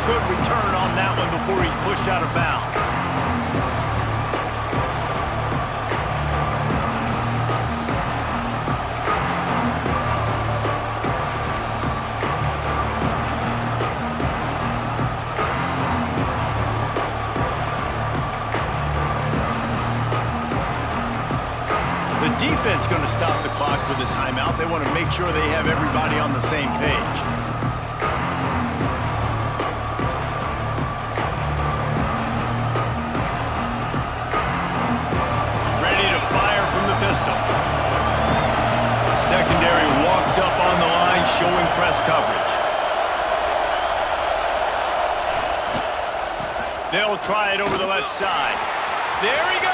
Good return on that one before he's pushed out of bounds. The defense going to stop the clock with a timeout. They want to make sure they have everybody on the same page. Ready to fire from the pistol. Secondary walks up on the line, showing press coverage. They'll try it over the left side. There he goes.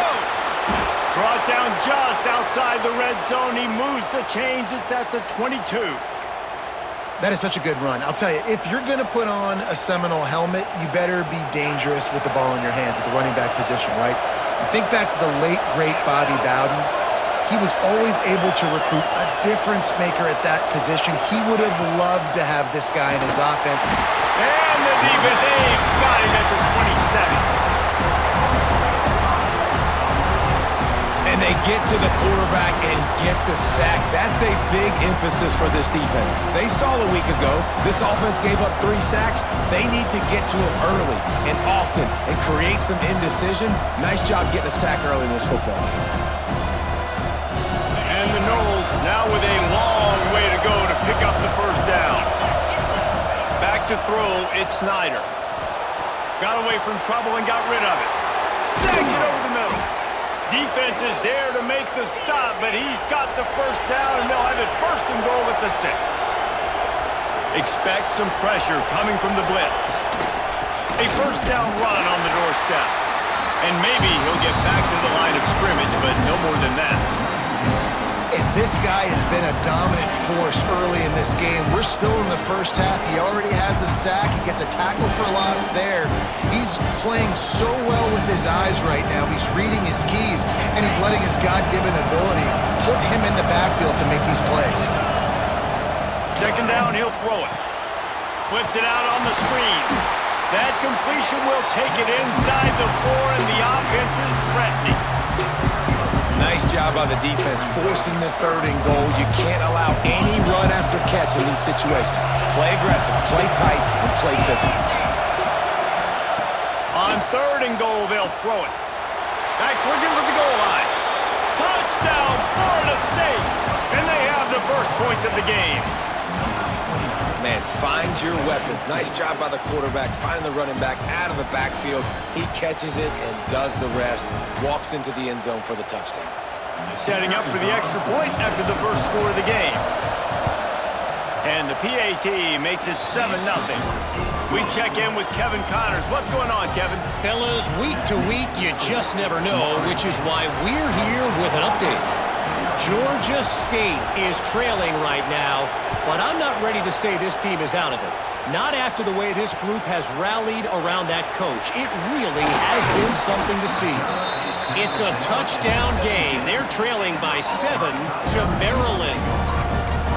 Brought down just outside the red zone. He moves the chains. It's at the 22. That is such a good run. I'll tell you, if you're going to put on a Seminole helmet, you better be dangerous with the ball in your hands at the running back position, right? You think back to the late, great Bobby Bowden. He was always able to recruit a difference maker at that position. He would have loved to have this guy in his offense. And the defense, got him at the 27. And they get to the quarterback and get the sack. That's a big emphasis for this defense. They saw a week ago, this offense gave up 3 sacks. They need to get to him early and often and create some indecision. Nice job getting a sack early in this football game. And the Noles now with a long way to go to pick up the first down. Back to throw, it's Snyder. Got away from trouble and got rid of it. Snags it over the middle. Defense is there to make the stop, but he's got the first down, and they'll have it first and goal at the 6. Expect some pressure coming from the blitz. A first down run on the doorstep. And maybe he'll get back to the line of scrimmage, but no more than that. And this guy has been a dominant force early in this game. We're still in the first half. He already has a sack. He gets a tackle for loss there. He's playing so well with his eyes right now. He's reading his keys, and he's letting his God-given ability put him in the backfield to make these plays. Second down, he'll throw it. Flips it out on the screen. That completion will take it inside the 4, and the offense is threatening. Nice job by the defense, forcing the 3rd and goal. You can't allow any run after catch in these situations. Play aggressive, play tight, and play physical. On 3rd and goal, they'll throw it. Backs looking for the goal line. Touchdown, Florida State! And they have the first points of the game. Man, find your weapons. Nice job by the quarterback. Find the running back out of the backfield. He catches it and does the rest. Walks into the end zone for the touchdown. Setting up for the extra point after the first score of the game. And the PAT makes it 7-0. We check in with Kevin Connors. What's going on, Kevin? Fellas, week to week, you just never know, which is why we're here with an update. Georgia State is trailing right now, but I'm not ready to say this team is out of it. Not after the way this group has rallied around that coach. It really has been something to see. It's a touchdown game. They're trailing by 7 to Maryland.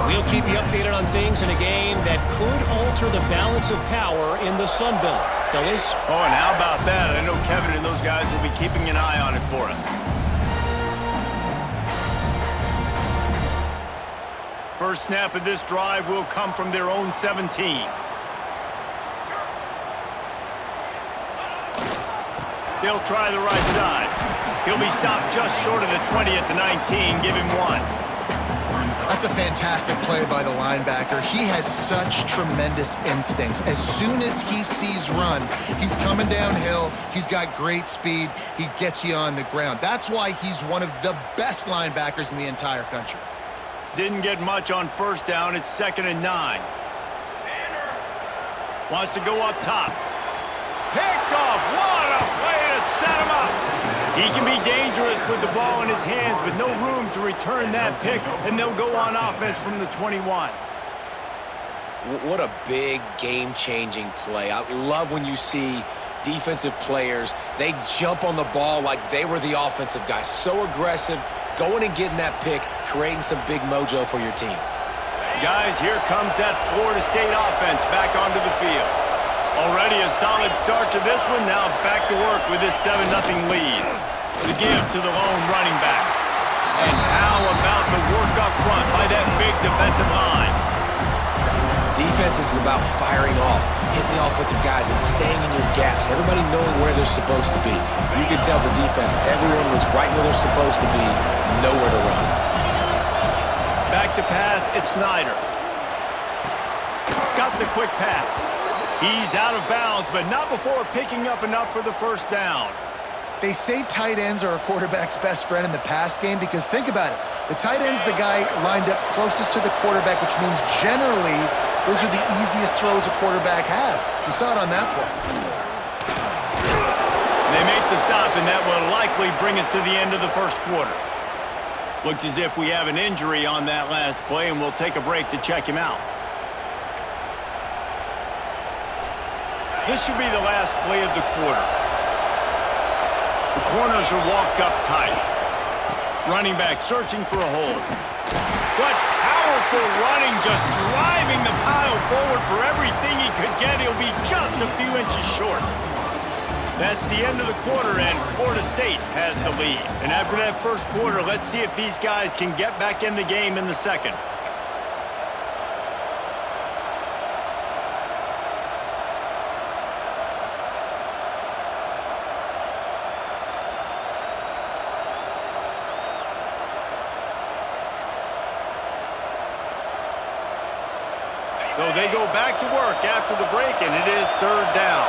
We'll keep you updated on things in a game that could alter the balance of power in the Sun Belt. Fellas? Oh, and how about that? I know Kevin and those guys will be keeping an eye on it for us. First snap of this drive will come from their own 17. They'll try the right side. He'll be stopped just short of the 20 at the 19. Give him 1. That's a fantastic play by the linebacker. He has such tremendous instincts. As soon as he sees run, he's coming downhill. He's got great speed. He gets you on the ground. That's why he's one of the best linebackers in the entire country. Didn't get much on first down. It's 2nd and 9. Wants to go up top. Picked off. What a play to set him up. He can be dangerous with the ball in his hands, but no room to return that pick, and they'll go on offense from the 21. What a big game-changing play. I love when you see defensive players, they jump on the ball like they were the offensive guy. So aggressive, going and getting that pick, creating some big mojo for your team. Guys, here comes that Florida State offense back onto the field. Already Already a solid start to this one. Now back to work with this 7-0 lead. The give to the lone running back. And how about the work up front by that big defensive line? Defense is about firing off, hitting the offensive guys, and staying in your gaps. Everybody knowing where they're supposed to be. You can tell the defense, everyone was right where they're supposed to be, nowhere to run. Back to pass, it's Snyder. Got the quick pass. He's out of bounds, but not before picking up enough for the first down. They say tight ends are a quarterback's best friend in the pass game because think about it. The tight end's the guy lined up closest to the quarterback, which means generally those are the easiest throws a quarterback has. You saw it on that play. They make the stop, and that will likely bring us to the end of the first quarter. Looks as if we have an injury on that last play, and we'll take a break to check him out. This should be the last play of the quarter. The corners are walked up tight. Running back searching for a hole. What powerful running, just driving the pile forward for everything he could get. He'll be just a few inches short. That's the end of the quarter, and Florida State has the lead. And after that first quarter, let's see if these guys can get back in the game in the second. So they go back to work after the break, and it is third down.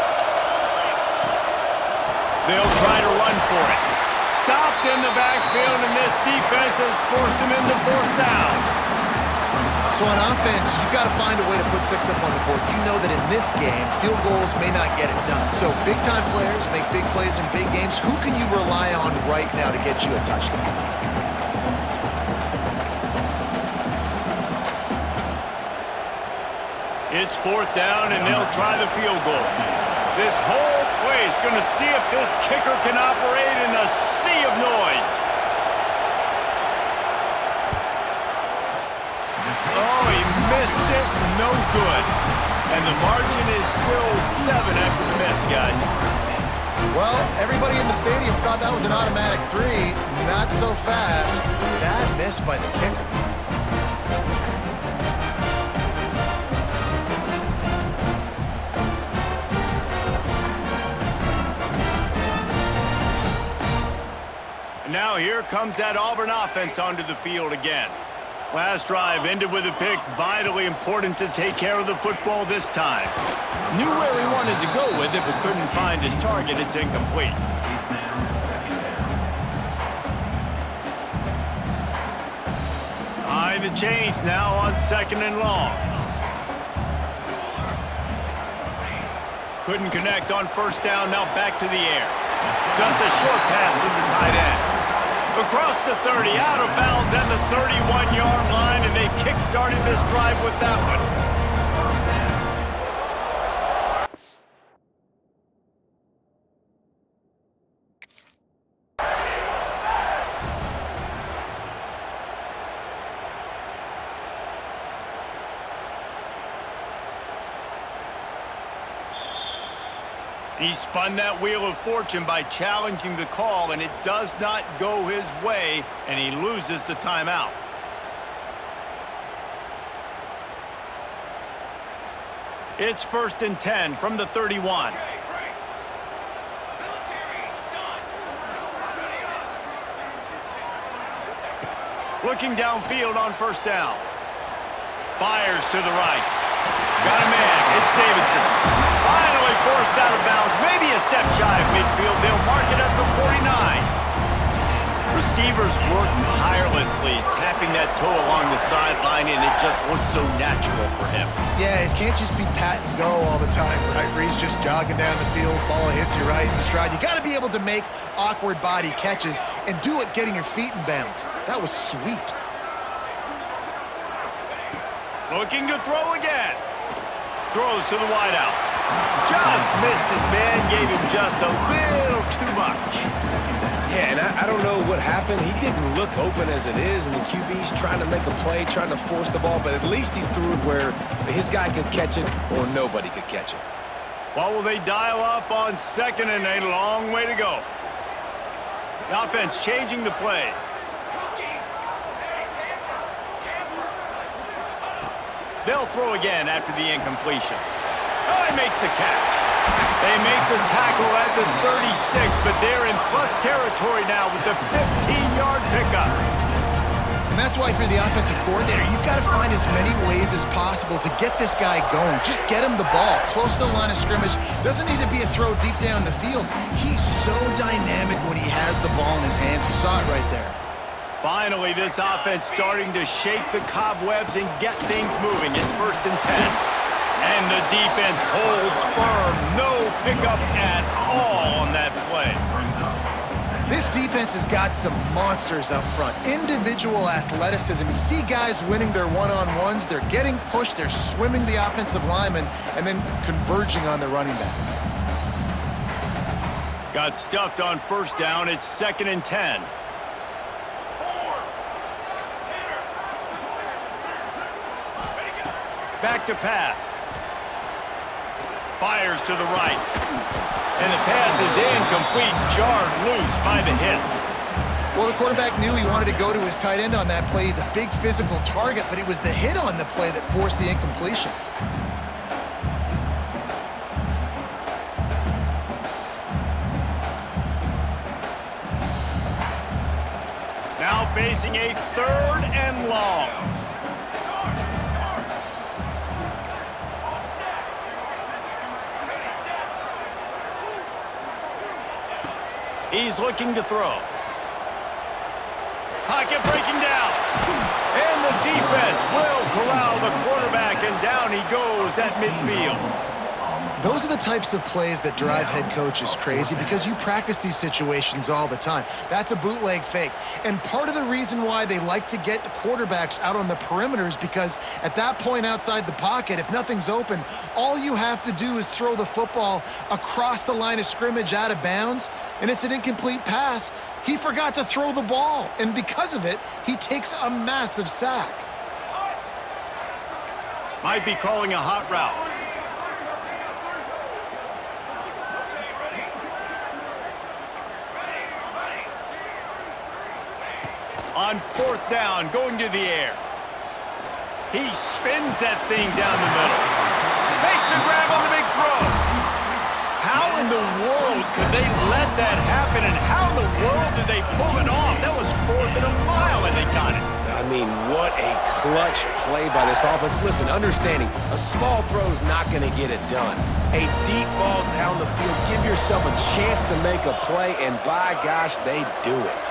They'll try to run for it. Stopped in the backfield, and this defense has forced him into fourth down. So on offense, you've got to find a way to put 6 up on the board. You know that in this game, field goals may not get it done. So big-time players make big plays in big games. Who can you rely on right now to get you a touchdown? It's fourth down, and they'll try the field goal. This whole play is going to see if this kicker can operate in a sea of noise. Oh, he missed it. No good. And the margin is still 7 after the miss, guys. Well, everybody in the stadium thought that was an automatic 3. Not so fast. Bad miss by the kicker. Now here comes that Auburn offense onto the field again. Last drive ended with a pick. Vitally important to take care of the football this time. Knew where he wanted to go with it, but couldn't find his target. It's incomplete. Behind the chains now on 2nd and long. Couldn't connect on first down. Now back to the air. Just a short pass to the tight end. Across the 30, out of bounds at the 31-yard line, and they kick-started this drive with that one. He spun that wheel of fortune by challenging the call, and it does not go his way, and he loses the timeout. It's 1st and 10 from the 31. Looking downfield on first down. Fires to the right. Got a man. It's Davidson. Finally forced out of bounds. Maybe a step shy of midfield. They'll mark it at the 49. Receivers work tirelessly, tapping that toe along the sideline, and it just looks so natural for him. Yeah, it can't just be pat and go all the time, right? Where he's just jogging down the field, ball hits you right in stride. You got to be able to make awkward body catches and do it getting your feet in bounds. That was sweet. Looking to throw again. Throws to the wideout. Just missed his man, gave him just a little too much. Yeah, and I don't know what happened. He didn't look open as it is, and the QB's trying to make a play, trying to force the ball, but at least he threw it where his guy could catch it or nobody could catch it. What will they dial up on second and a long way to go? The offense changing the play. They'll throw again after the incompletion. Oh, he makes the catch. They make the tackle at the 36, but they're in plus territory now with the 15-yard pickup. And that's why, if you're the offensive coordinator, you've got to find as many ways as possible to get this guy going. Just get him the ball close to the line of scrimmage. Doesn't need to be a throw deep down the field. He's so dynamic when he has the ball in his hands. You saw it right there. Finally, this offense starting to shake the cobwebs and get things moving. It's 1st and 10. And the defense holds firm. No pickup at all on that play. This defense has got some monsters up front. Individual athleticism. You see guys winning their one-on-ones. They're getting pushed. They're swimming the offensive lineman and then converging on the running back. Got stuffed on 1st down. It's 2nd and 10. Back to pass. Fires to the right. And the pass is incomplete, jarred loose by the hit. Well, the quarterback knew he wanted to go to his tight end on that play. He's a big physical target, but it was the hit on the play that forced the incompletion. Now facing a 3rd and long. He's looking to throw. Pocket breaking down. And the defense will corral the quarterback, and down he goes at midfield. Those are the types of plays that drive head coaches crazy because you practice these situations all the time. That's a bootleg fake. And part of the reason why they like to get the quarterbacks out on the perimeter is because at that point outside the pocket, if nothing's open, all you have to do is throw the football across the line of scrimmage out of bounds, and it's an incomplete pass. He forgot to throw the ball, and because of it, he takes a massive sack. Might be calling a hot route. On 4th down, going to the air. He spins that thing down the middle. Makes the grab on the big throw. How in the world could they let that happen, and how in the world did they pull it off? That was 4th and a mile, and they got it. I mean, what a clutch play by this offense. Listen, understanding, a small throw's not going to get it done. A deep ball down the field, give yourself a chance to make a play, and by gosh, they do it.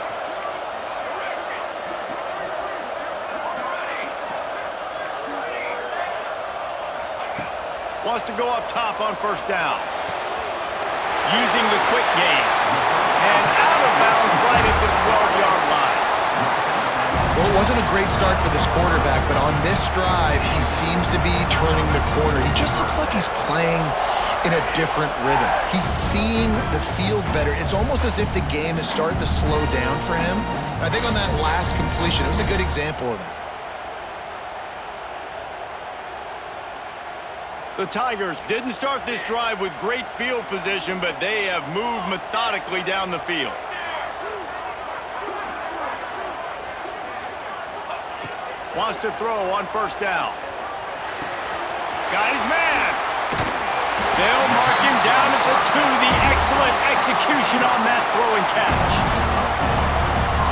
Wants to go up top on 1st down. Using the quick game. And out of bounds right at the 12-yard line. Well, it wasn't a great start for this quarterback, but on this drive, he seems to be turning the corner. He just looks like he's playing in a different rhythm. He's seeing the field better. It's almost as if the game is starting to slow down for him. I think on that last completion, it was a good example of that. The Tigers didn't start this drive with great field position, but they have moved methodically down the field. Wants to throw on 1st down. Got his man. They'll mark him down at the 2. The excellent execution on that throw and catch.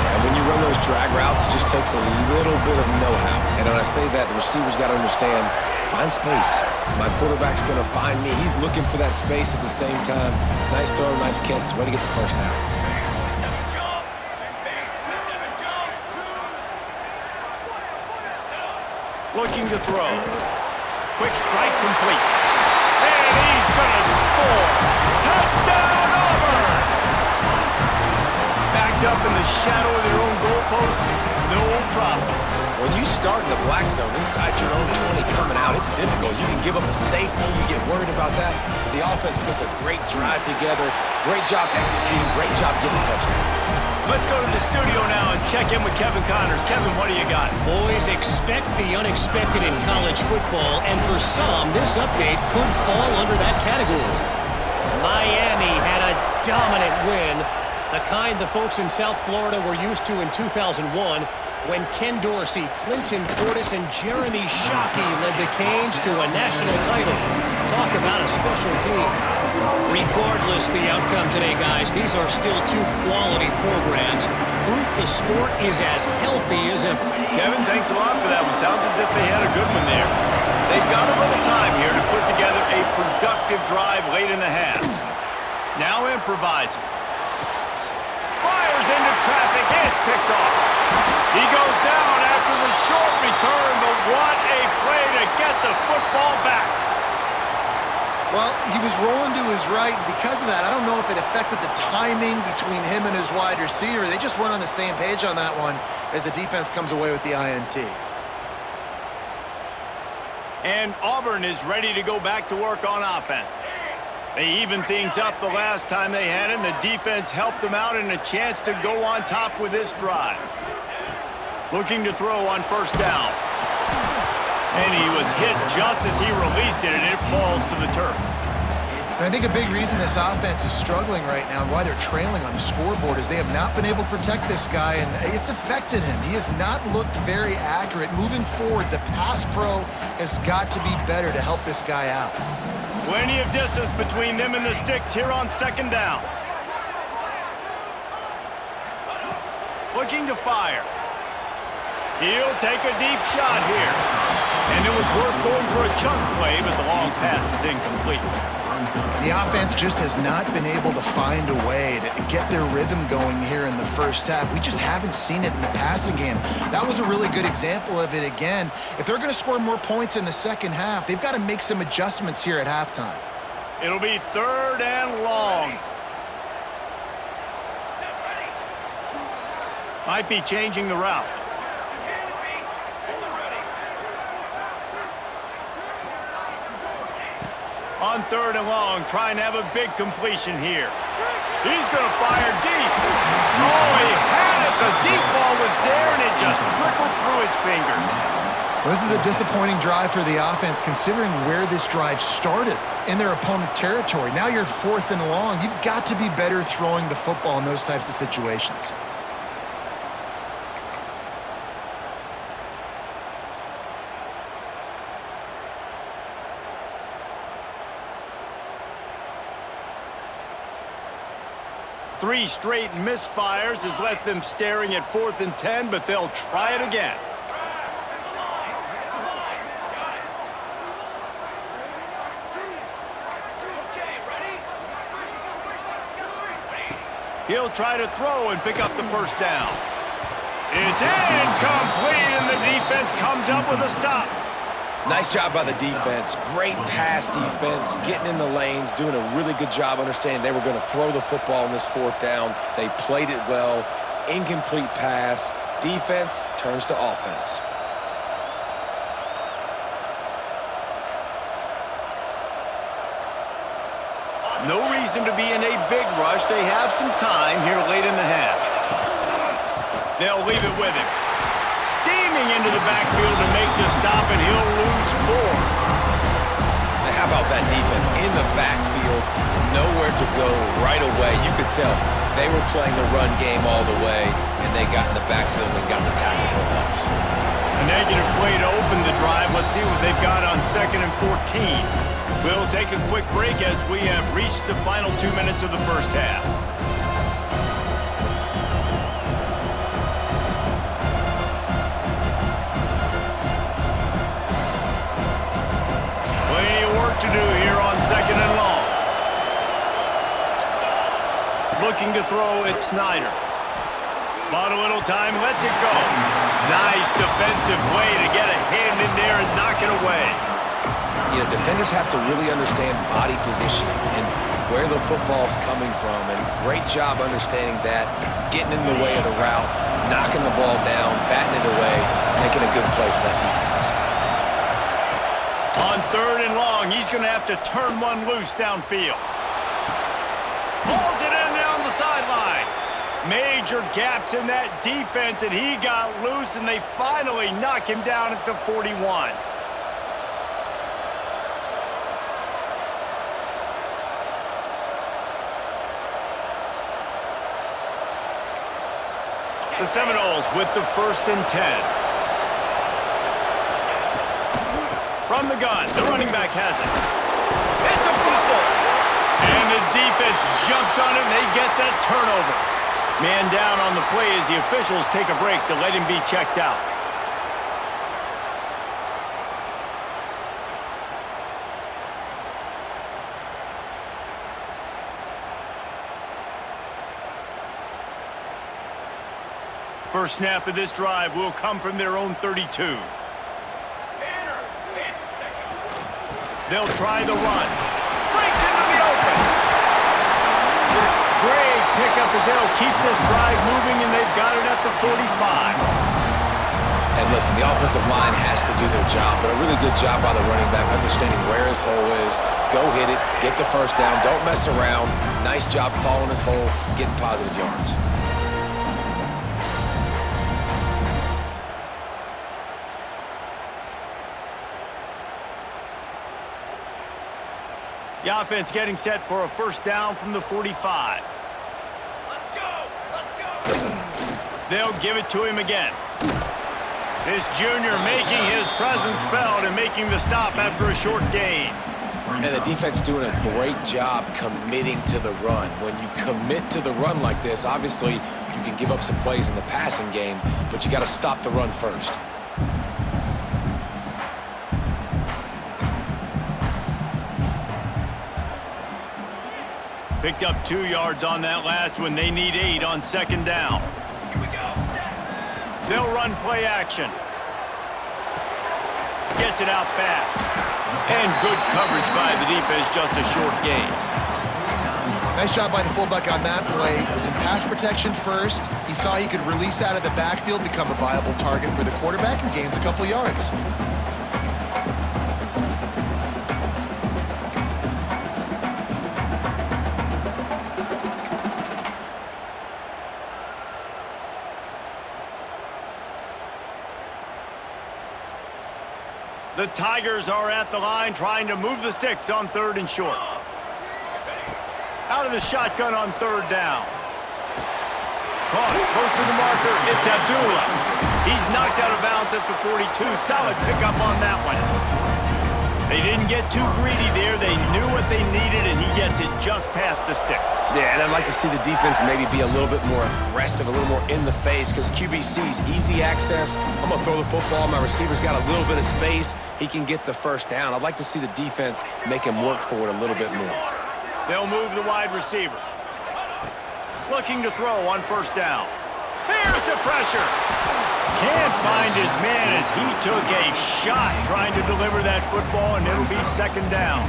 And when you run those drag routes, it just takes a little bit of know-how. And when I say that, the receiver's got to understand, find space. My quarterback's going to find me. He's looking for that space at the same time. Nice throw, nice catch. Way to get the 1st down. Looking to throw. Quick strike complete. And he's going to score. Touchdown, Auburn! Backed up in the shadow of their own goalpost, no problem. When you start in the black zone inside your own 20 coming out, it's difficult. You can give up a safety. You get worried about that. The offense puts a great drive together. Great job executing. Great job getting a touchdown. Let's go to the studio now and check in with Kevin Connors. Kevin, what do you got? Boys, expect the unexpected in college football, and for some, this update could fall under that category. Miami had a dominant win, the kind the folks in South Florida were used to in 2001 when Ken Dorsey, Clinton Portis, and Jeremy Shockey led the Canes to a national title. Talk about a special team. Regardless the outcome today, guys, these are still two quality programs. Proof the sport is as healthy as ever. Kevin, thanks a lot for that one. Sounds as if they had a good one there. They've got a little time here to put together a productive drive late in the half. Now improvising. Fires into traffic. It's picked off. He goes down after the short return, but what a play to get the football back. Well, he was rolling to his right, and because of that, I don't know if it affected the timing between him and his wide receiver. They just weren't on the same page on that one as the defense comes away with the INT. And Auburn is ready to go back to work on offense. They evened things up the last time they had it, and the defense helped them out and a chance to go on top with this drive. Looking to throw on first down. And he was hit just as he released it, and it falls to the turf. And I think a big reason this offense is struggling right now and why they're trailing on the scoreboard is they have not been able to protect this guy, and it's affected him. He has not looked very accurate. Moving forward, the pass pro has got to be better to help this guy out. Plenty of distance between them and the sticks here on second down. Looking to fire. He'll take a deep shot here. And it was worth going for a chunk play, but the long pass is incomplete. The offense just has not been able to find a way to get their rhythm going here in the first half. We just haven't seen it in the passing game. That was a really good example of it again. If they're going to score more points in the second half, they've got to make some adjustments here at halftime. It'll be third and long. Might be changing the route. On third and long, trying to have a big completion here. He's going to fire deep. Oh, he had it. The deep ball was there, and it just trickled through his fingers. Well, this is a disappointing drive for the offense, considering where this drive started in their opponent territory. Now you're fourth and long. You've got to be better throwing the football in those types of situations. Three straight misfires has left them staring at 4th and 10, but they'll try it again. He'll try to throw and pick up the first down. It's incomplete, and the defense comes up with a stop. Nice job by the defense. Great pass defense, getting in the lanes, doing a really good job understanding they were going to throw the football in this fourth down. They played it well. Incomplete pass. Defense turns to offense. No reason to be in a big rush. They have some time here late in the half. They'll leave it with him. Steaming into the backfield to make the stop, and he'll lose 4. Now, how about that defense in the backfield? Nowhere to go right away. You could tell they were playing the run game all the way, and they got in the backfield and got the tackle for a loss. A negative play to open the drive. Let's see what they've got on 2nd and 14. We'll take a quick break as we have reached the final 2 minutes of the first half. To do here on 2nd and long. Looking to throw at Snyder. Bought a little time, lets it go. Nice defensive play to get a hand in there and knock it away. You know, defenders have to really understand body positioning and where the football's coming from, and great job understanding that, getting in the way of the route, knocking the ball down, batting it away, making a good play for that defense. On 3rd and long, he's going to have to turn one loose downfield. Pulls it in down the sideline. Major gaps in that defense, and he got loose, and they finally knock him down at the 41. The Seminoles with the 1st and 10. From the gun, the running back has it. It's a fumble. And the defense jumps on it, and they get that turnover. Man down on the play as the officials take a break to let him be checked out. First snap of this drive will come from their own 32. They'll try the run. Breaks into the open. Great pickup as they'll keep this drive moving, and they've got it at the 45. And listen, the offensive line has to do their job, but a really good job by the running back understanding where his hole is. Go hit it, get the first down, don't mess around. Nice job following his hole, getting positive yards. The offense getting set for a first down from the 45. Let's go! They'll give it to him again. This junior making his presence felt and making the stop after a short gain. And the defense doing a great job committing to the run. When you commit to the run like this, obviously you can give up some plays in the passing game, but you got to stop the run first. Picked up 2 yards on that last one. They need 8 on second down. Here we go. They'll run play action. Gets it out fast. And good coverage by the defense, just a short gain. Nice job by the fullback on that play. Was in pass protection first. He saw he could release out of the backfield, become a viable target for the quarterback, and gains a couple yards. The Tigers are at the line trying to move the sticks on 3rd and short. Out of the shotgun on 3rd down. Caught close to the marker. It's Abdullah. He's knocked out of bounds at the 42. Solid pickup on that one. They didn't get too greedy there. They knew what they needed, and he gets it just past the sticks. Yeah, and I'd like to see the defense maybe be a little bit more aggressive, a little more in the face, because QBC's easy access. I'm going to throw the football. My receiver's got a little bit of space. He can get the first down. I'd like to see the defense make him work for it a little bit more. They'll move the wide receiver. Looking to throw on first down. There's the pressure. Can't find his man as he took a shot trying to deliver that football, and it'll be second down.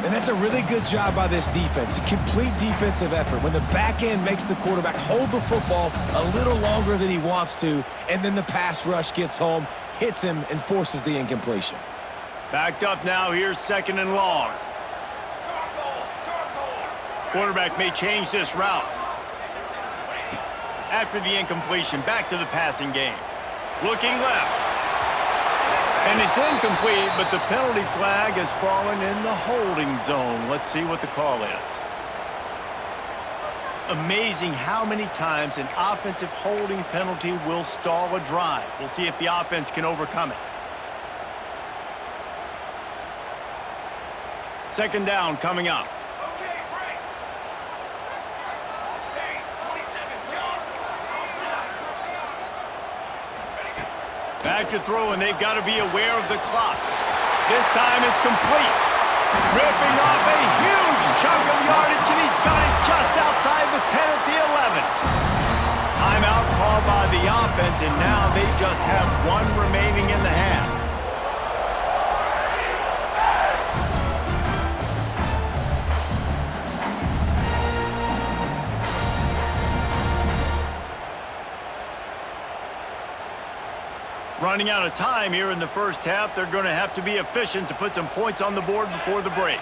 And that's a really good job by this defense. A complete defensive effort. When the back end makes the quarterback hold the football a little longer than he wants to, and then the pass rush gets home, hits him, and forces the incompletion. Backed up now, here's 2nd and long. Quarterback may change this route. After the incompletion, back to the passing game. Looking left. And it's incomplete, but the penalty flag has fallen in the holding zone. Let's see what the call is. Amazing how many times an offensive holding penalty will stall a drive. We'll see if the offense can overcome it. Second down coming up. Back to throw, and they've got to be aware of the clock. This time it's complete. Ripping off a huge chunk of yardage, and he's got it just outside the 10 at the 11. Timeout called by the offense, and now they just have 1 remaining in the half. Running out of time here in the first half. They're going to have to be efficient to put some points on the board before the break.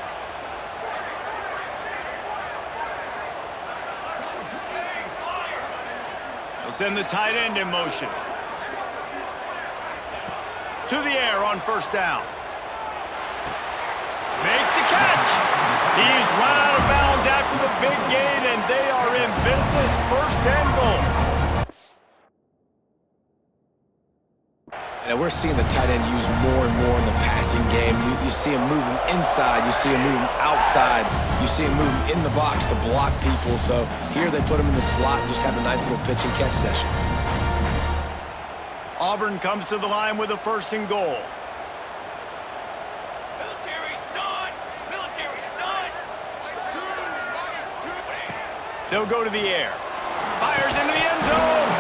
They'll send the tight end in motion. To the air on first down. Makes the catch. He's run out of bounds after the big gain, and they are in business, first and goal. And we're seeing the tight end used more and more in the passing game. You see him moving inside. You see him moving outside. You see him moving in the box to block people. So here they put him in the slot and just have a nice little pitch and catch session. Auburn comes to the line with a first and goal. Military stun! Military stun! They'll go to the air. Fires into the end zone.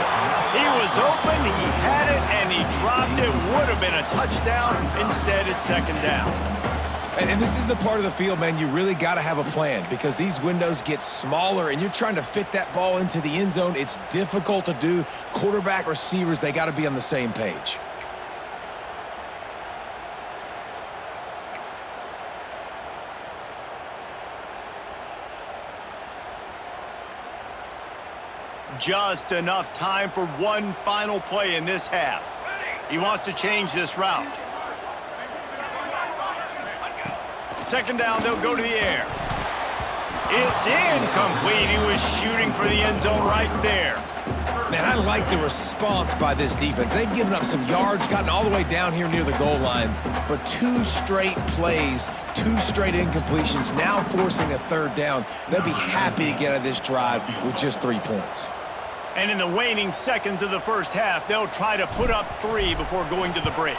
He was open, he had it, and he dropped it. Would have been a touchdown. Instead, it's second down. And this is the part of the field, man, you really got to have a plan because these windows get smaller and you're trying to fit that ball into the end zone. It's difficult to do. Quarterback, receivers, they got to be on the same page. Just enough time for one final play in this half. He wants to change this route. Second down, they'll go to the air. It's incomplete. He was shooting for the end zone right there. Man, I like the response by this defense. They've given up some yards, gotten all the way down here near the goal line, but 2 straight plays, 2 straight incompletions, now forcing a third down. They'll be happy to get out of this drive with just 3 points. And in the waning seconds of the first half, they'll try to put up 3 before going to the break.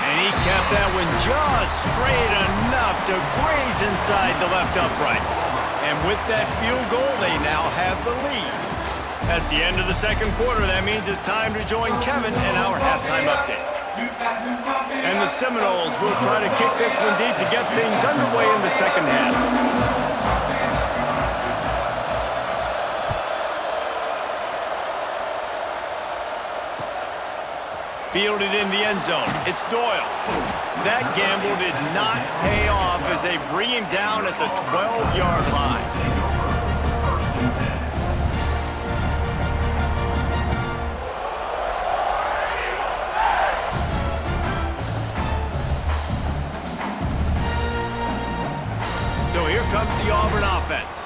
And he kept that one just straight enough to graze inside the left upright. And with that field goal, they now have the lead. That's the end of the second quarter. That means it's time to join Kevin in our halftime update. And the Seminoles will try to kick this one deep to get things underway in the second half. Fielded in the end zone. It's Doyle. That gamble did not pay off as they bring him down at the 12-yard line. So here comes the Auburn offense.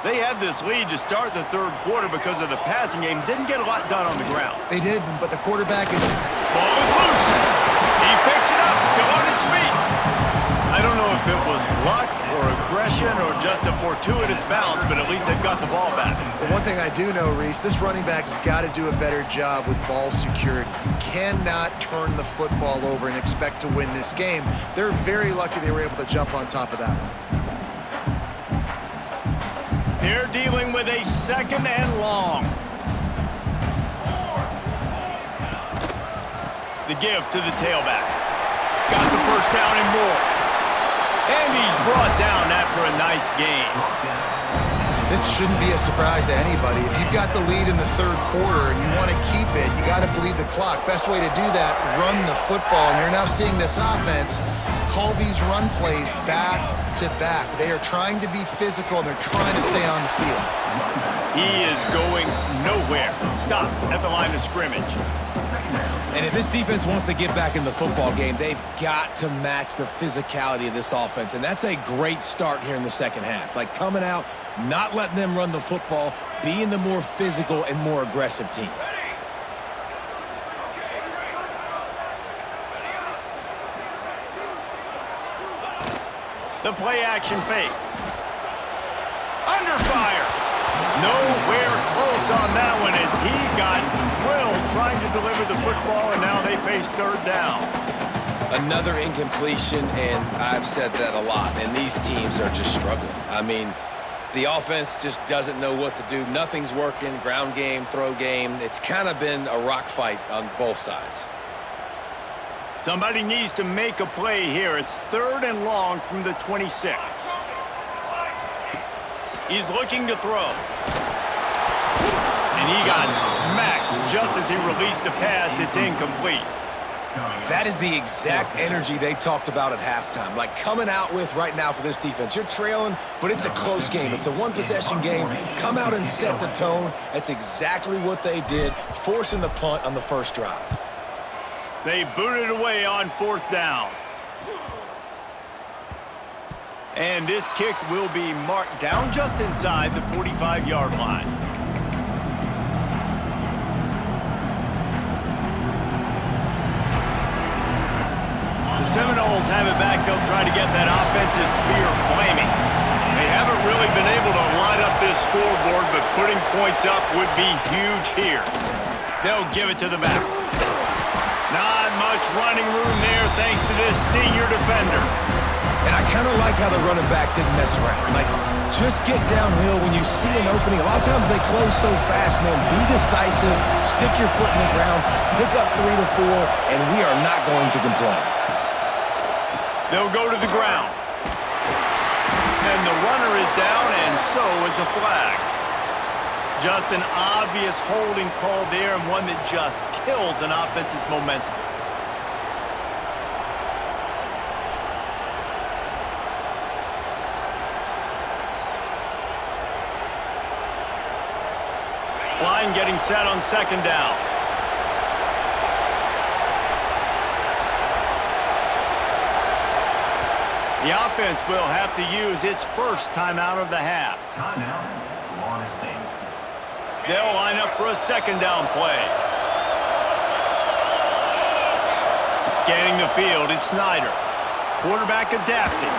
They had this lead to start the third quarter because of the passing game. Didn't get a lot done on the ground. They did, but the quarterback is... Ball is loose. He picks it up, still on his feet. I don't know if it was luck or aggression or just a fortuitous bounce, but at least they've got the ball back. But one thing I do know, Reese, this running back has got to do a better job with ball security. You cannot turn the football over and expect to win this game. They're very lucky they were able to jump on top of that one. They're dealing with a second and long. The give to the tailback. Got the first down and more. And he's brought down after a nice gain. This shouldn't be a surprise to anybody. If you've got the lead in the third quarter and you want to keep it, you got to bleed the clock. Best way to do that, run the football. And you're now seeing this offense call these run plays back to back. They are trying to be physical and they're trying to stay on the field. He is going nowhere. Stop at the line of scrimmage. And if this defense wants to get back in the football game, they've got to match the physicality of this offense. And that's a great start here in the second half. Like coming out, not letting them run the football, being the more physical and more aggressive team. The play action fake. Under fire. Nowhere close on that one as he got drilled trying to deliver the football, and now they face third down. Another incompletion, and I've said that a lot, and these teams are just struggling. I mean, the offense just doesn't know what to do. Nothing's working, ground game, throw game. It's kind of been a rock fight on both sides. Somebody needs to make a play here. It's third and long from the 26. He's looking to throw. And he got smacked just as he released the pass. It's incomplete. That is the exact energy they talked about at halftime. Like coming out with right now for this defense. You're trailing, but it's a close game. It's a one-possession game. Come out and set the tone. That's exactly what they did, forcing the punt on the first drive. They booted away on 4th down. And this kick will be marked down just inside the 45-yard line. The Seminoles have it back. They'll try to get that offensive spear flaming. They haven't really been able to light up this scoreboard, but putting points up would be huge here. They'll give it to the back. Not much running room there thanks to this senior defender. And I kind of like how the running back didn't mess around. Like, just get downhill when you see an opening. A lot of times they close so fast, man. Be decisive, stick your foot in the ground, pick up 3 to 4, and we are not going to complain. They'll go to the ground. And the runner is down, and so is a flag. Just an obvious holding call there, and one that just kills an offense's momentum. Line getting set on 2nd down. The offense will have to use its first timeout of the half. They'll line up for a 2nd down play. Scanning the field, it's Snyder. Quarterback adapting.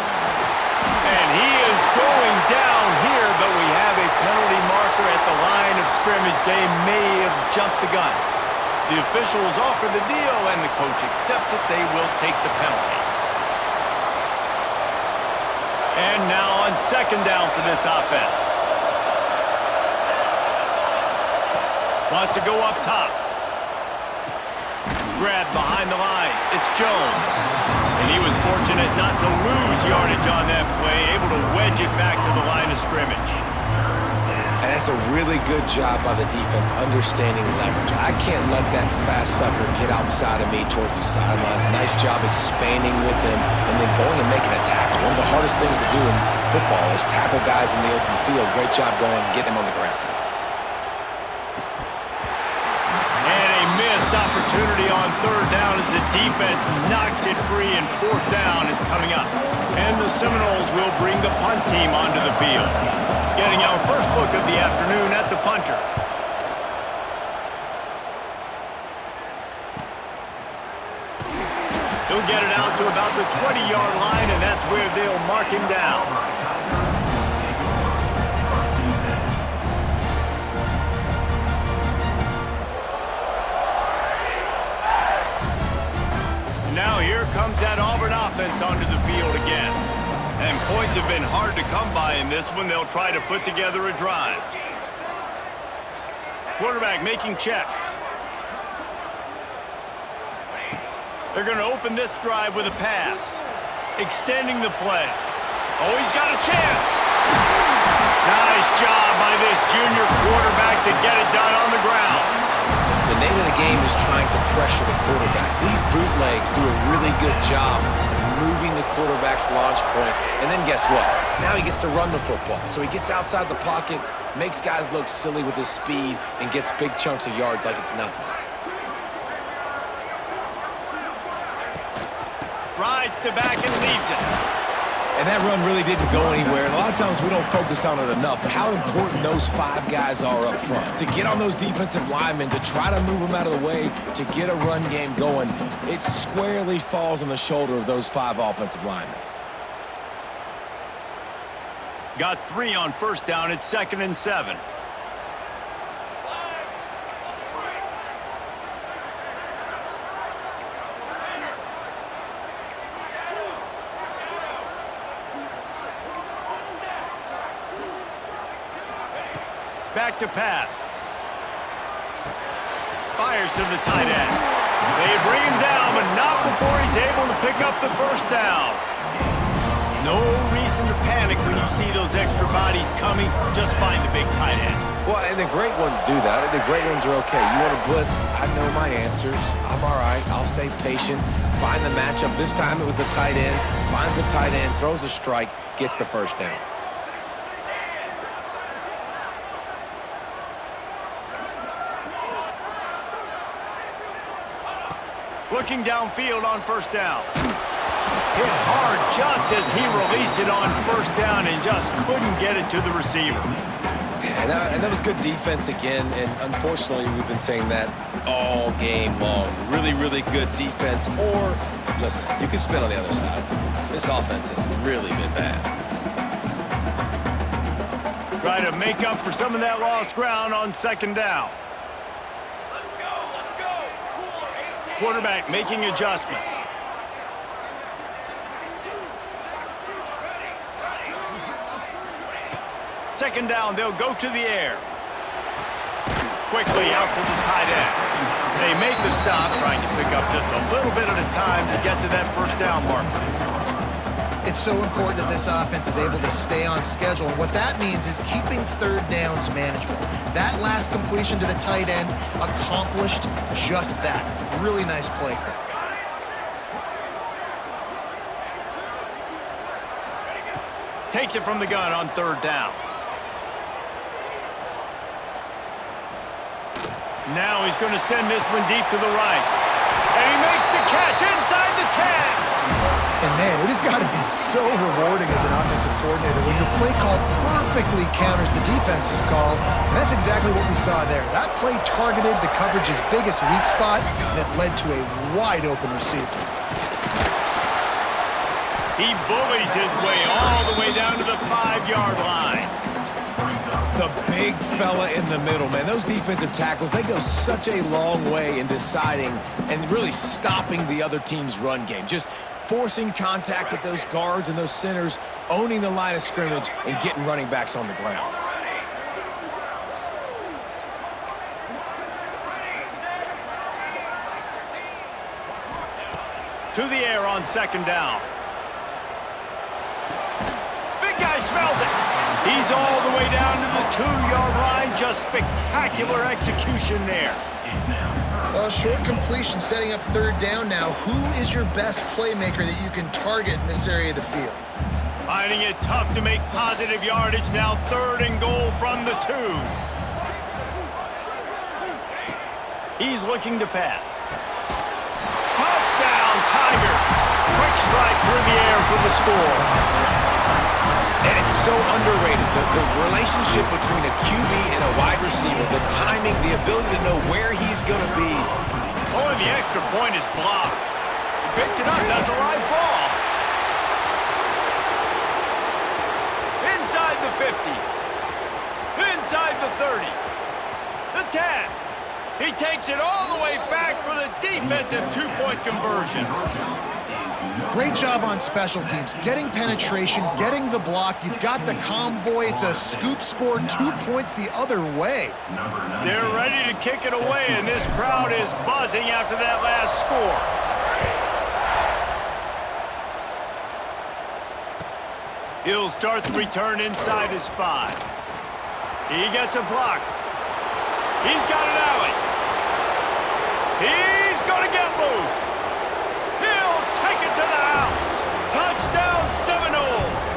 And he is going down here, but we have a penalty marker at the line of scrimmage. They may have jumped the gun. The officials offer the deal, and the coach accepts it. They will take the penalty. And now on 2nd down for this offense. Wants to go up top. Grab behind the line. It's Jones. And he was fortunate not to lose yardage on that play, able to wedge it back to the line of scrimmage. And that's a really good job by the defense understanding leverage. I can't let that fast sucker get outside of me towards the sidelines. Nice job expanding with him and then going and making a tackle. One of the hardest things to do in football is tackle guys in the open field. Great job going and getting him on the ground. Opportunity on 3rd down as the defense knocks it free, and 4th down is coming up. And the Seminoles will bring the punt team onto the field. Getting our first look of the afternoon at the punter. He'll get it out to about the 20-yard line, and that's where they'll mark him down. Now here comes that Auburn offense onto the field again. And points have been hard to come by in this one. They'll try to put together a drive. Quarterback making checks. They're going to open this drive with a pass. Extending the play. Oh, he's got a chance. Nice job by this junior quarterback to get it done on the ground. The name of the game is trying to pressure the quarterback. These bootlegs do a really good job of moving the quarterback's launch point. And then guess what? Now he gets to run the football. So he gets outside the pocket, makes guys look silly with his speed, and gets big chunks of yards like it's nothing. Rides the back and leaves it. And that run really didn't go anywhere. And a lot of times we don't focus on it enough, but how important those 5 guys are up front. To get on those defensive linemen, to try to move them out of the way, to get a run game going, it squarely falls on the shoulder of those 5 offensive linemen. Got 3 on 1st down. It's 2nd and 7. Back to pass. Fires to the tight end. They bring him down, but not before he's able to pick up the 1st down. No reason to panic when you see those extra bodies coming. Just find the big tight end. Well, and the great ones do that. The great ones are okay. You want to blitz? I know my answers. I'm all right. I'll stay patient, find the matchup. This time it was the tight end. Finds the tight end, throws a strike, gets the first down. Looking downfield on first down. Hit hard just as he released it on first down and just couldn't get it to the receiver. And that was good defense again, and unfortunately we've been saying that all game long. Really, really good defense, or, listen, you can spin on the other side. This offense has really been bad. Try to make up for some of that lost ground on second down. Let's go, let's go. Quarterback making adjustments. Second down, they'll go to the air. Quickly out to the tight end. They make the stop, trying to pick up just a little bit at a time to get to that first down marker. It's so important that this offense is able to stay on schedule. And what that means is keeping third downs manageable. That last completion to the tight end accomplished just that. Really nice play call. Takes it from the gun on third down. Now he's going to send this one deep to the right. And he makes the catch inside the 10. And man, it has got to be so rewarding as an offensive coordinator when your play call perfectly counters the defense's call. And that's exactly what we saw there. That play targeted the coverage's biggest weak spot, and it led to a wide open receiver. He bullies his way all the way down to the 5-yard line. The big fella in the middle, man. Those defensive tackles, they go such a long way in deciding and really stopping the other team's run game. Just forcing contact with those guards and those centers, owning the line of scrimmage, and getting running backs on the ground. To the air on second down. Big guy smells it. He's all the way down to the 2-yard line. Just spectacular execution there. Well, short completion setting up third down now. Who is your best playmaker that you can target in this area of the field? Finding it tough to make positive yardage. Now third and goal from the 2. He's looking to pass. Touchdown, Tigers. Quick strike through the air for the score. And it's so underrated, the relationship between a QB and a wide receiver, the timing, the ability to know where he's going to be. Oh, and the extra point is blocked. He picks it up. That's a live ball. Inside the 50. Inside the 30. The 10. He takes it all the way back for the defensive 2-point conversion. Great job on special teams. Getting penetration, getting the block. You've got the convoy. It's a scoop score, 2 points the other way. They're ready to kick it away, and this crowd is buzzing after that last score. He'll start the return inside his 5. He gets a block. He's got an alley. He's going to get loose. He'll take it to the house. Touchdown, Seminoles.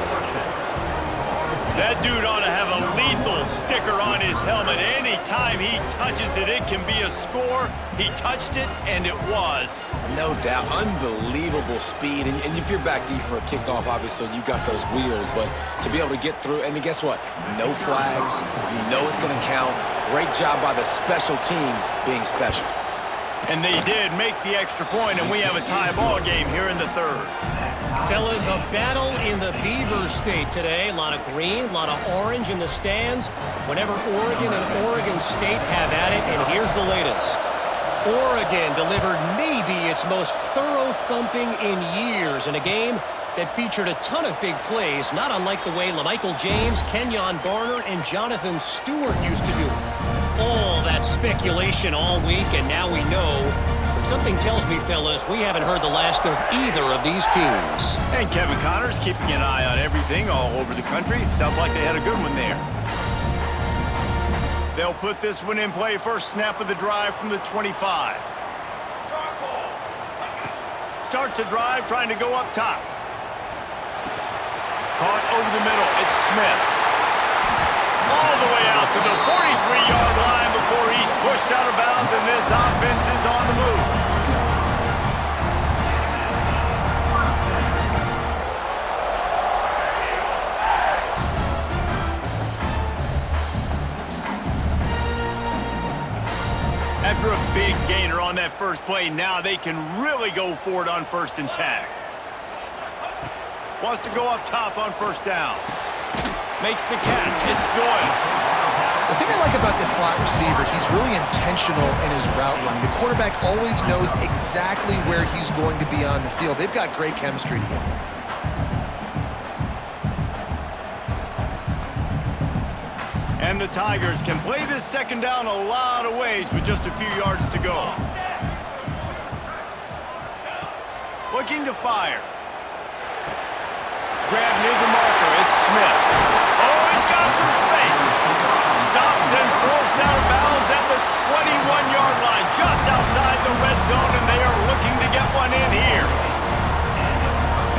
That dude ought to have a lethal sticker on his helmet. Anytime he touches it, it can be a score. He touched it, and it was. No doubt. Unbelievable speed. And if you're back deep for a kickoff, obviously you got those wheels. But to be able to get through, and guess what? No flags. You know it's going to count. Great job by the special teams being special. And they did make the extra point, and we have a tie ball game here in the third. Fellas, a battle in the Beaver State today. A lot of green, a lot of orange in the stands. Whenever Oregon and Oregon State have at it, and here's the latest. Oregon delivered maybe its most thorough thumping in years in a game that featured a ton of big plays, not unlike the way LaMichael James, Kenyon Barner, and Jonathan Stewart used to do it. All that speculation all week, and now we know. But something tells me, fellas, we haven't heard the last of either of these teams. And Kevin Connors keeping an eye on everything all over the country. Sounds like they had a good one there. They'll put this one in play. First snap of the drive from the 25. Starts the drive, trying to go up top. Caught over the middle. It's Smith. All the way out to the 43-yard line before he's pushed out of bounds, and this offense is on the move. After a big gainer on that first play, now they can really go for it on 1st and 10. Wants to go up top on 1st down. Makes the catch. It's Doyle. The thing I like about this slot receiver, he's really intentional in his route running. The quarterback always knows exactly where he's going to be on the field. They've got great chemistry together. And the Tigers can play this 2nd down a lot of ways with just a few yards to go. Looking to fire. Grab near the marker. It's Smith. Oh, he's got some space. Stopped and forced out of bounds at the 21-yard line, just outside the red zone, and they are looking to get one in here.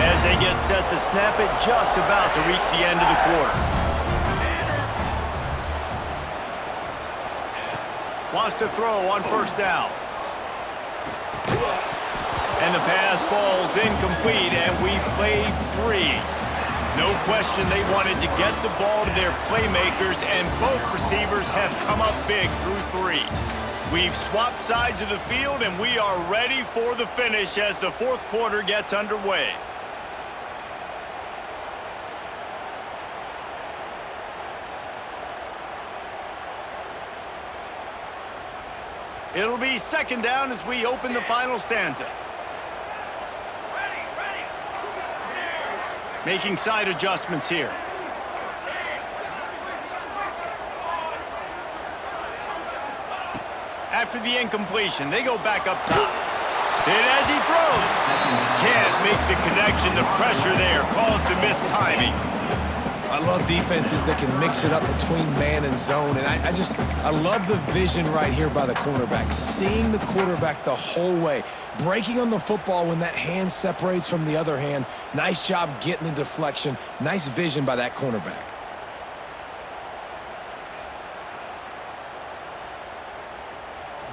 As they get set to snap it, just about to reach the end of the quarter. Wants to throw on 1st down. And the pass falls incomplete, and we've played 3. No question they wanted to get the ball to their playmakers, and both receivers have come up big through 3. We've swapped sides of the field, and we are ready for the finish as the 4th quarter gets underway. It'll be 2nd down as we open the final stanza. Making side adjustments here. After the incompletion, they go back up top. And as he throws, can't make the connection. The pressure there caused the missed timing. I love defenses that can mix it up between man and zone, and I love the vision right here by the cornerback, seeing the quarterback the whole way, breaking on the football when that hand separates from the other hand. Nice job getting the deflection. Nice vision by that cornerback.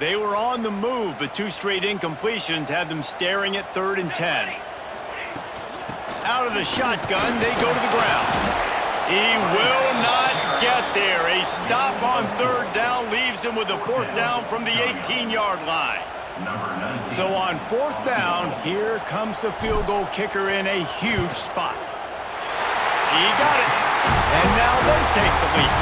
They were on the move, but 2 straight incompletions had them staring at 3rd and 10. Out of the shotgun, they go to the ground. He will not get there. A stop on 3rd down leaves him with a 4th down from the 18-yard line. So on 4th down, here comes the field goal kicker in a huge spot. He got it. And now they take the lead.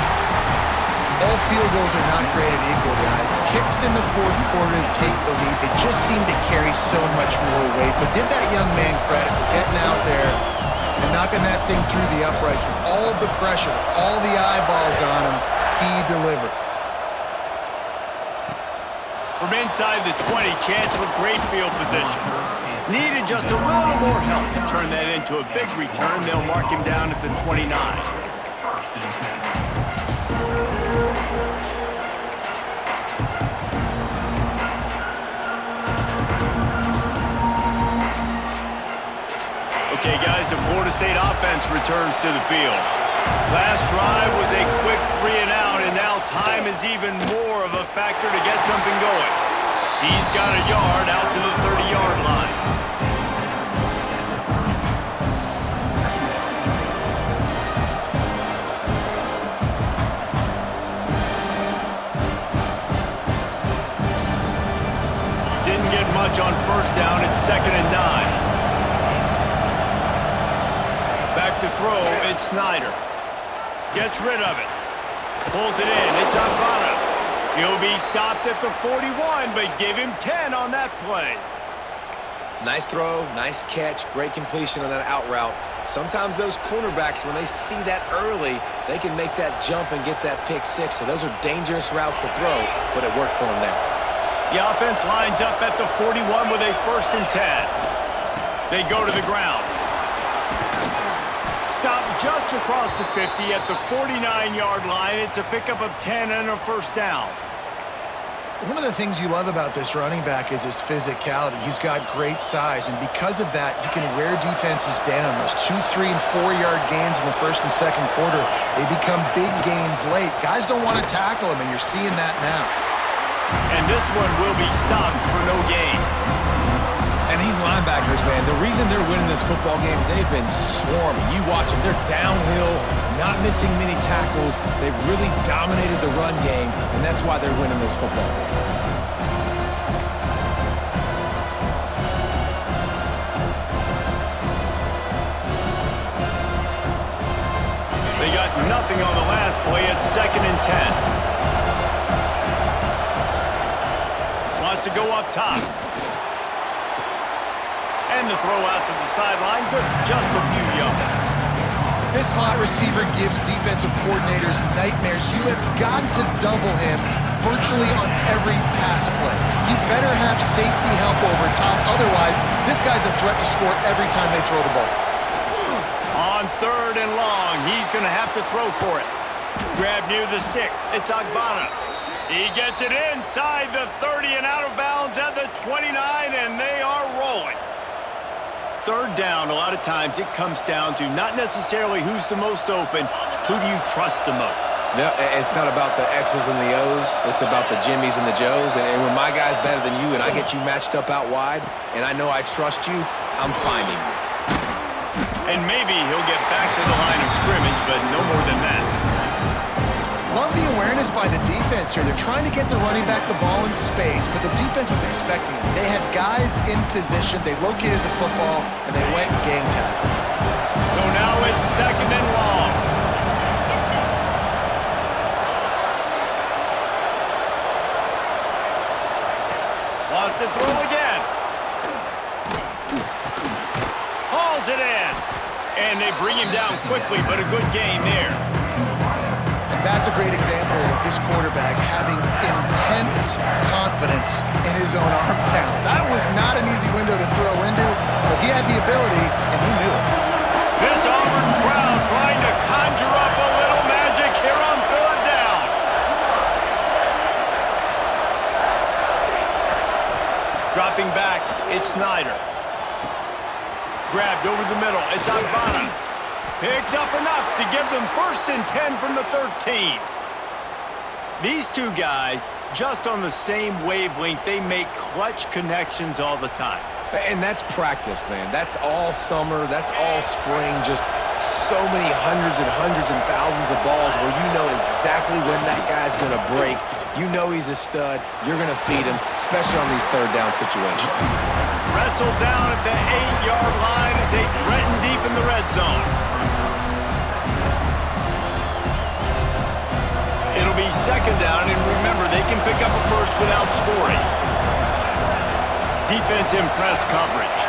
All field goals are not created equal, guys. Kicks in the 4th quarter to take the lead. They just seem to carry so much more weight. So give that young man credit for getting out there and knocking that thing through the uprights with all of the pressure, all the eyeballs on him. He delivered. From inside the 20, chance for great field position. Needed just a little more help to turn that into a big return. They'll mark him down at the 29. Okay, guys, the Florida State offense returns to the field. Last drive was a quick 3-and-out, and now time is even more of a factor to get something going. He's got a yard out to the 30-yard line. Didn't get much on 1st down. It's 2nd and 9. Back to throw, it's Snyder. Gets rid of it. Pulls it in, it's Ibarra. He'll be stopped at the 41, but give him 10 on that play. Nice throw, nice catch, great completion on that out route. Sometimes those cornerbacks, when they see that early, they can make that jump and get that pick 6. So those are dangerous routes to throw, but it worked for him there. The offense lines up at the 41 with a 1st and 10. They go to the ground. Stop just across the 50 at the 49-yard line. It's a pickup of 10 and a first down. One of the things you love about this running back is his physicality. He's got great size, and because of that, he can wear defenses down. Those 2, 3, and 4-yard gains in the first and second quarter, they become big gains late. Guys don't want to tackle him, and you're seeing that now. And this one will be stopped for no gain. And these linebackers, man, the reason they're winning this football game is they've been swarming. You watch them. They're downhill, not missing many tackles. They've really dominated the run game, and that's why they're winning this football game. They got nothing on the last play. It's 2nd and 10. Wants to go up top. And the throw out to the sideline. Good for just a few yards. This slot receiver gives defensive coordinators nightmares. You have got to double him virtually on every pass play. You better have safety help over top. Otherwise, this guy's a threat to score every time they throw the ball. On 3rd and long, he's going to have to throw for it. Grab near the sticks. It's Agbana. He gets it inside the 30 and out of bounds at the 29, and they are rolling. 3rd down, a lot of times it comes down to not necessarily who's the most open, who do you trust the most? No, it's not about the X's and the O's. It's about the Jimmies and the Joes. And when my guy's better than you and I get you matched up out wide and I know I trust you, I'm finding you. And maybe he'll get back to the line of scrimmage, but no more than that. Love the awareness by the defense here. They're trying to get the running back the ball in space, but the defense was expecting it. They had guys in position. They located the football, and they went and game tackled. So now it's 2nd and long. Wants to throw again. Hauls it in. And they bring him down quickly, but a good gain there. That's a great example of this quarterback having intense confidence in his own arm talent. That was not an easy window to throw into, but he had the ability, and he knew it. This Auburn crowd trying to conjure up a little magic here on 3rd down. Dropping back, it's Snyder. Grabbed over the middle, it's Agbana. Picks up enough to give them 1st and 10 from the 13. These two guys, just on the same wavelength, they make clutch connections all the time. And that's practice, man. That's all summer. That's all spring. Just so many hundreds and thousands of balls where you know exactly when that guy's going to break. You know he's a stud. You're going to feed him, especially on these 3rd down situations. Wrestled down at the 8-yard line as they threaten deep in the red zone. It'll be 2nd down, and remember, they can pick up a first without scoring. Defense in press coverage.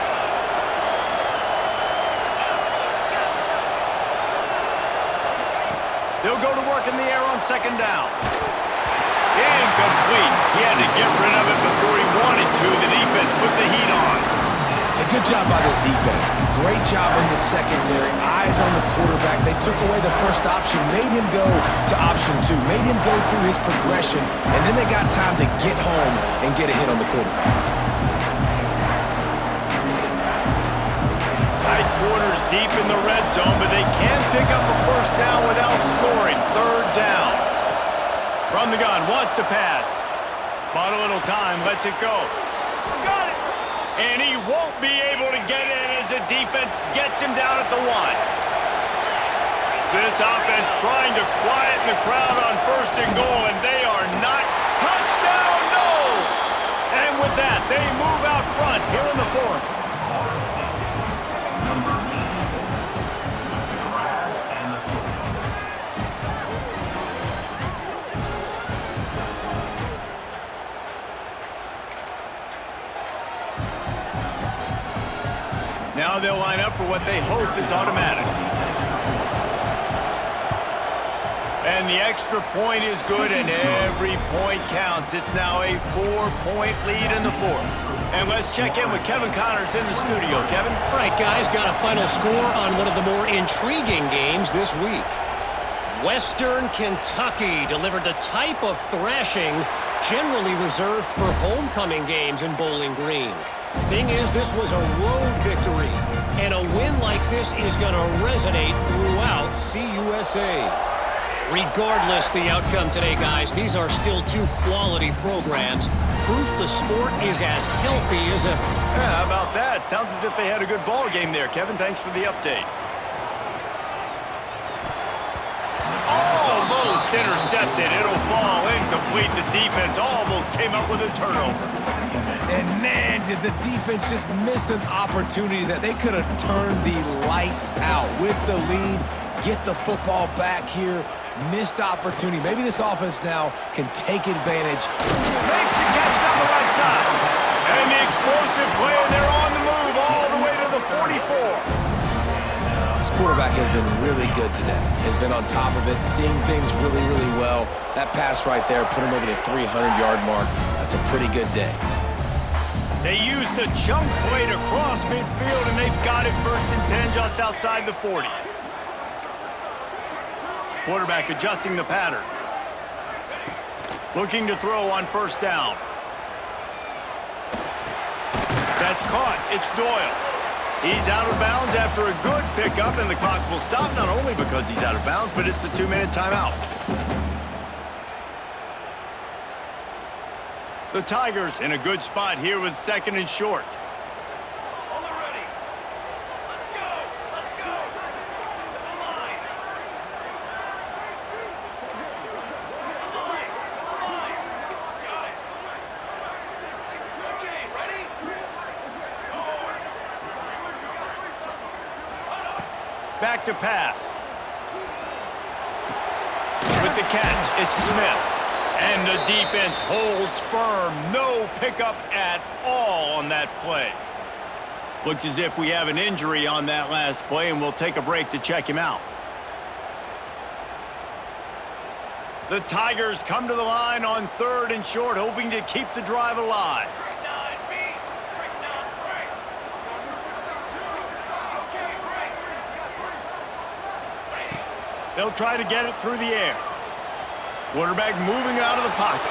They'll go to work in the air on 2nd down. Incomplete. He had to get rid of it before he wanted to. The defense put the heat on. A good job by this defense. Great job in the secondary. Eyes on the quarterback. They took away the first option, made him go to option 2, made him go through his progression, and then they got time to get home and get a hit on the quarterback. Tight quarters deep in the red zone, but they can pick up a first down without scoring. 3rd down. From the gun, wants to pass. Bought a little time, lets it go. Got it! And he won't be able to get in as the defense gets him down at the 1. This offense trying to quieten the crowd on 1st and goal, and they are not. Touchdown, no! And with that, they move out front here in the 4th. Now they'll line up for what they hope is automatic. And the extra point is good, and every point counts. It's now a 4-point lead in the fourth. And let's check in with Kevin Connors in the studio. Kevin? All right, guys, got a final score on one of the more intriguing games this week. Western Kentucky delivered the type of thrashing generally reserved for homecoming games in Bowling Green. Thing is, this was a road victory, and a win like this is going to resonate throughout CUSA. Regardless the outcome today, guys, these are still two quality programs. Proof the sport is as healthy as ever. Yeah, how about that? Sounds as if they had a good ball game there. Kevin, thanks for the update. Almost intercepted. It'll fall incomplete. The defense almost came up with a turnover. And man, did the defense just miss an opportunity that they could have turned the lights out with the lead, get the football back here. Missed opportunity. Maybe this offense now can take advantage. Makes the catch on the right side. And the explosive play, and they're on the move all the way to the 44. This quarterback has been really good today. Has been on top of it, seeing things really, really well. That pass right there put him over the 300-yard mark. That's a pretty good day. They used the chunk play to cross midfield, and they've got it 1st and 10 just outside the 40. Quarterback adjusting the pattern. Looking to throw on 1st down. That's caught. It's Doyle. He's out of bounds after a good pickup, and the clock will stop not only because he's out of bounds, but it's the 2-minute timeout. The Tigers in a good spot here with 2nd and short. On the ready. Let's go. Let's go. To the line. Got it. Okay, ready? Back to pass. With the catch, it's Smith. And the defense holds firm. No pickup at all on that play. Looks as if we have an injury on that last play, and we'll take a break to check him out. The Tigers come to the line on 3rd and short, hoping to keep the drive alive. Trick 9, B. Trick 9, break. Okay, break. They'll try to get it through the air. Quarterback moving out of the pocket.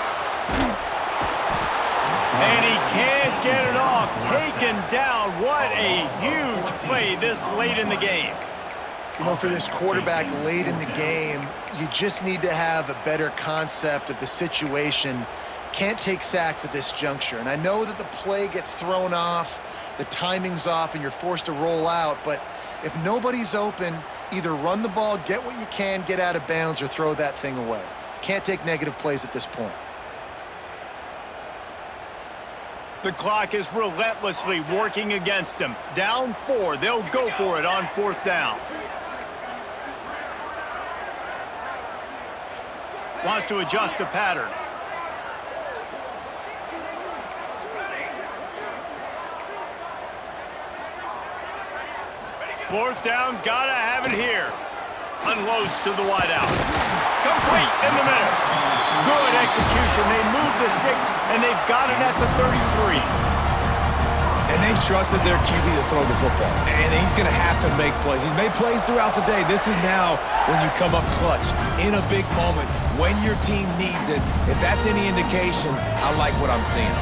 And he can't get it off. Taken down. What a huge play this late in the game. You know, for this quarterback late in the game, you just need to have a better concept of the situation. Can't take sacks at this juncture. And I know that the play gets thrown off, the timing's off, and you're forced to roll out. But if nobody's open, either run the ball, get what you can, get out of bounds, or throw that thing away. Can't take negative plays at this point. The clock is relentlessly working against them. Down 4. They'll go for it on 4th down. Wants to adjust the pattern. Fourth down, gotta have it here. Unloads to the wideout. Complete in the middle. Good execution. They move the sticks, and they've got it at the 33. And they've trusted their QB to throw the football. And he's going to have to make plays. He's made plays throughout the day. This is now when you come up clutch in a big moment when your team needs it. If that's any indication, I like what I'm seeing.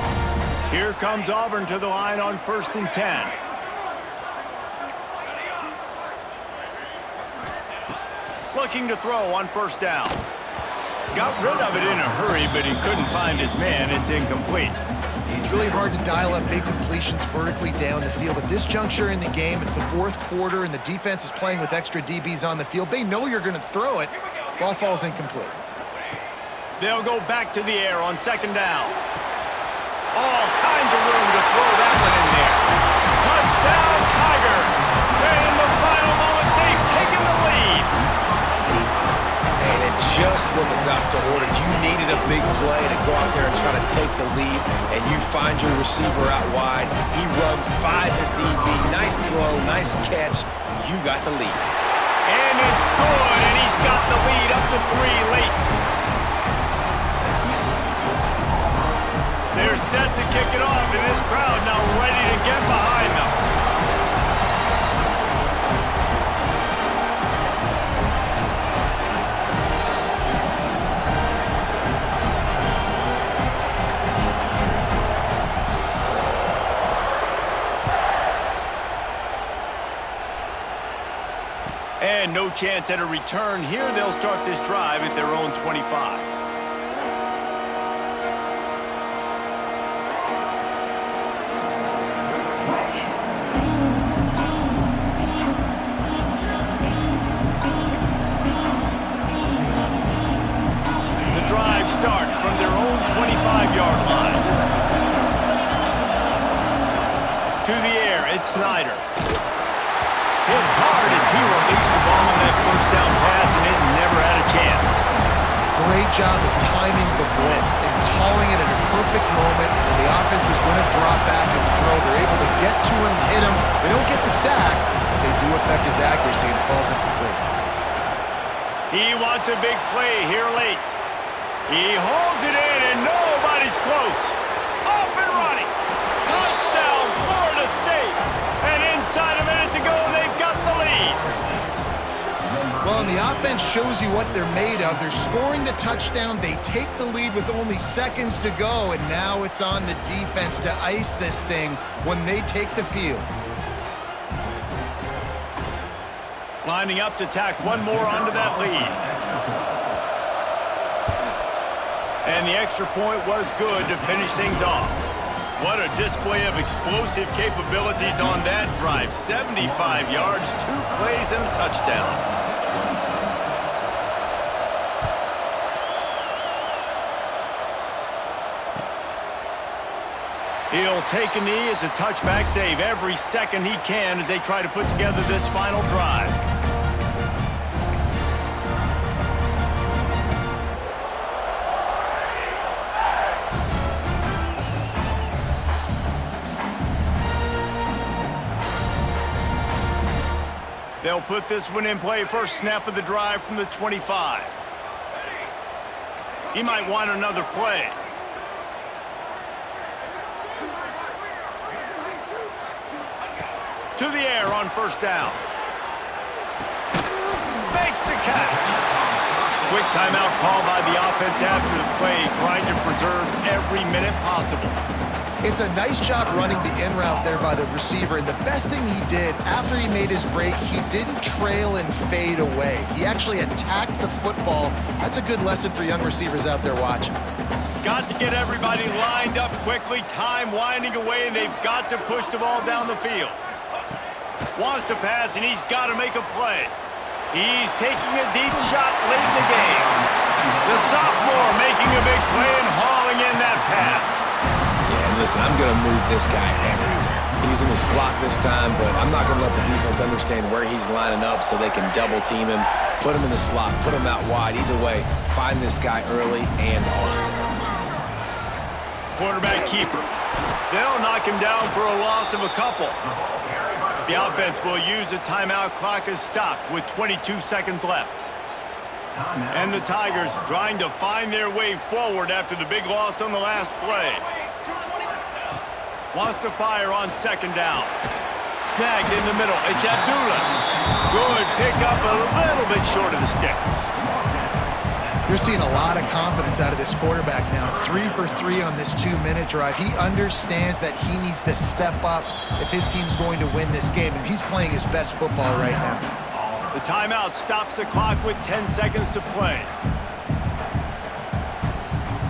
Here comes Auburn to the line on 1st and 10. Looking to throw on 1st down. Got rid of it in a hurry, but he couldn't find his man. It's incomplete. It's really hard to dial up big completions vertically down the field. At this juncture in the game, it's the 4th quarter, and the defense is playing with extra DBs on the field. They know you're going to throw it. Ball falls incomplete. They'll go back to the air on 2nd down. All kinds of room to throw that one in there. Touchdown, Tigers! And in the final moments, they've taken the lead. And it just what the doctor ordered. You needed a big play to go out there and try to take the lead, and you find your receiver out wide. He runs by the DB. Nice throw, nice catch. You got the lead. And it's good, and he's got the lead up to 3. no chance at a return here. They'll start this drive at their own 25. Starts from their own 25-yard line. To the air, it's Snyder. Hit hard as he released the ball on that first down pass, and it never had a chance. Great job of timing the blitz and calling it at a perfect moment when the offense was going to drop back and throw. They're able to get to him, hit him. They don't get the sack, but they do affect his accuracy and falls incomplete. He wants a big play here late. He holds it in, and nobody's close. Off and running. Touchdown, Florida State. And inside a minute to go, they've got the lead. Well, and the offense shows you what they're made of. They're scoring the touchdown. They take the lead with only seconds to go, and now it's on the defense to ice this thing when they take the field. Lining up to tack one more onto that lead. And the extra point was good to finish things off. What a display of explosive capabilities on that drive. 75 yards, 2 plays, and a touchdown. He'll take a knee. It's a touchback save every second he can as they try to put together this final drive. They'll put this one in play. First snap of the drive from the 25. He might want another play. To the air on first down. Makes the catch. Quick timeout call by the offense after the play, trying to preserve every minute possible. It's a nice job running the in route there by the receiver, and the best thing he did after he made his break, he didn't trail and fade away. He actually attacked the football. That's a good lesson for young receivers out there watching. Got to get everybody lined up quickly, time winding away, and they've got to push the ball down the field. Wants to pass, and he's got to make a play. He's taking a deep shot late in the game. The sophomore making a big play and hauling in that pass. Yeah, and listen, I'm going to move this guy everywhere. He's in the slot this time, but I'm not going to let the defense understand where he's lining up so they can double team him, put him in the slot, put him out wide. Either way, find this guy early and often. Quarterback keeper. They'll knock him down for a loss of a couple. The offense will use a timeout. Clock is stopped with 22 seconds left. And the Tigers trying to find their way forward after the big loss on the last play. Wants to fire on second down. Snagged in the middle. It's Abdullah. Good pickup, a little bit short of the sticks. You're seeing a lot of confidence out of this quarterback now. 3 for 3 on this 2-minute drive. He understands that he needs to step up if his team's going to win this game, and he's playing his best football right now. The timeout stops the clock with 10 seconds to play.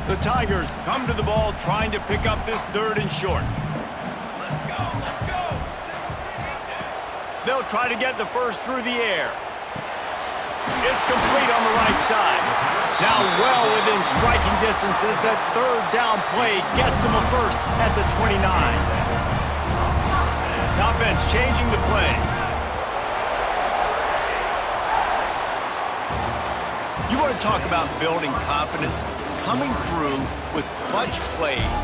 The Tigers come to the ball trying to pick up this 3rd and short. Let's go. They'll try to get the first through the air. It's complete on the right side. Now well within striking distance as that 3rd down play gets them a first at the 29. The offense changing the play. You want to talk about building confidence? Coming through with clutch plays,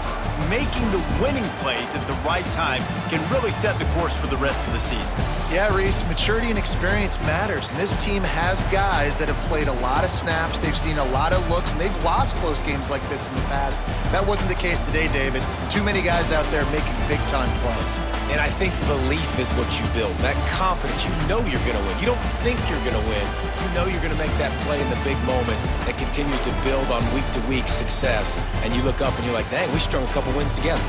making the winning plays at the right time can really set the course for the rest of the season. Yeah, Reese, maturity and experience matters. And this team has guys that have played a lot of snaps. They've seen a lot of looks, and they've lost close games like this in the past. That wasn't the case today, David. Too many guys out there making big-time plays. And I think belief is what you build. That confidence, you know you're going to win. You don't think you're going to win. You know you're going to make that play in the big moment that continues to build on week-to-week success. And you look up and you're like, dang, we strung a couple wins together.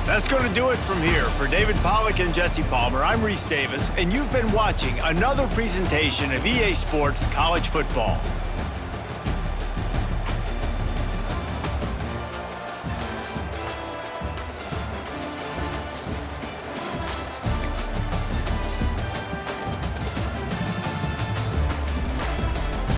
That's going to do it from here. For David Pollack and Jesse Palmer, I'm Reese Davis, and you've been watching another presentation of EA Sports College Football.